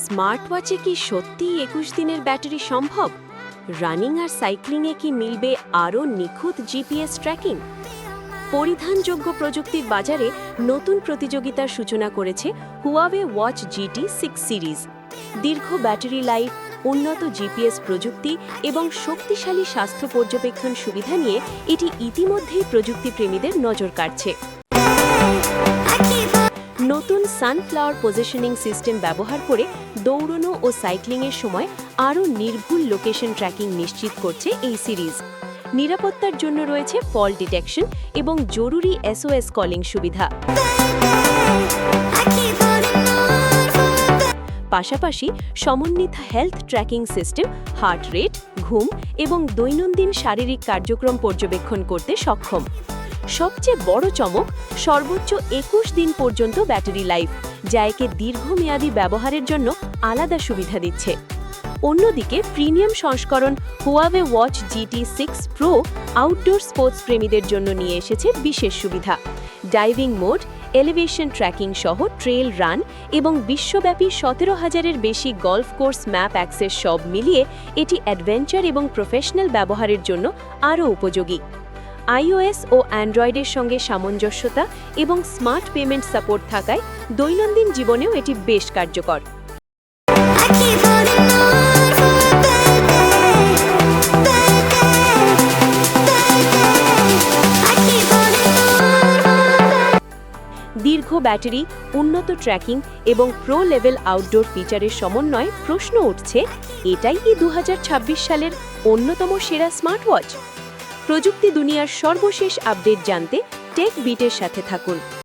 Smart ওয়াচে কি সত্যিই ২১ দিনের ব্যাটারি সম্ভব? রানিং আর সাইক্লিংয়ে কি মিলবে আরও নিখুঁত জিপিএস ট্র্যাকিং? পরিধানযোগ্য প্রযুক্তির বাজারে নতুন প্রতিযোগিতার সূচনা করেছে হুয়াওয়ে ওয়াচ GT 6 সিরিজ। দীর্ঘ ব্যাটারি লাইফ, উন্নত জিপিএস প্রযুক্তি এবং শক্তিশালী স্বাস্থ্য পর্যবেক্ষণ সুবিধা নিয়ে এটি ইতিমধ্যেই প্রযুক্তিপ্রেমীদের নজর কাড়ছে। নতুন সানফ্লাওয়ার পজিশনিং সিস্টেম ব্যবহার করে দৌড়ানো ও সাইক্লিংয়ের সময় আরও নির্ভুল লোকেশন ট্র্যাকিং নিশ্চিত করছে এই সিরিজ। নিরাপত্তার জন্য রয়েছে ফল ডিটেকশন এবং জরুরি SOS কলিং সুবিধা। পাশাপাশি সমন্বিত health tracking system heart rate, ঘুম এবং দৈনন্দিন শারীরিক কার্যক্রম পর্যবেক্ষণ করতে সক্ষম। সবচেয়ে বড় চমক, সর্বোচ্চ ২১ দিন পর্যন্ত ব্যাটারি লাইফ, যা একে দীর্ঘমেয়াদী ব্যবহারের জন্য আলাদা সুবিধা দিচ্ছে। অন্যদিকে প্রিমিয়াম সংস্করণ Huawei watch GT 6 Pro outdoor sports প্রেমীদের জন্য নিয়ে এসেছে বিশেষ সুবিধা। ডাইভিং মোড, এলিভেশন ট্র্যাকিং সহ ট্রেল রান এবং বিশ্বব্যাপী ১৭,০০০-এর বেশি গলফ কোর্স ম্যাপ অ্যাক্সেস সব মিলিয়ে এটি অ্যাডভেঞ্চার এবং প্রফেশনাল ব্যবহারের জন্য আরও উপযোগী। iOS ও অ্যান্ড্রয়েডের সঙ্গে সামঞ্জস্যতা এবং স্মার্ট পেমেন্ট সাপোর্ট থাকায় দৈনন্দিন জীবনেও এটি বেশ কার্যকর। দীর্ঘ ব্যাটারি, উন্নত ট্র্যাকিং এবং প্রো লেভেল আউটডোর ফিচারের সমন্বয়ে প্রশ্ন উঠছে, এটাই কি ২০২৬ সালের অন্যতম সেরা স্মার্ট ওয়াচ? প্রযুক্তি দুনিয়ার সর্বশেষ আপডেট জানতে টেক বিটের সাথে থাকুন।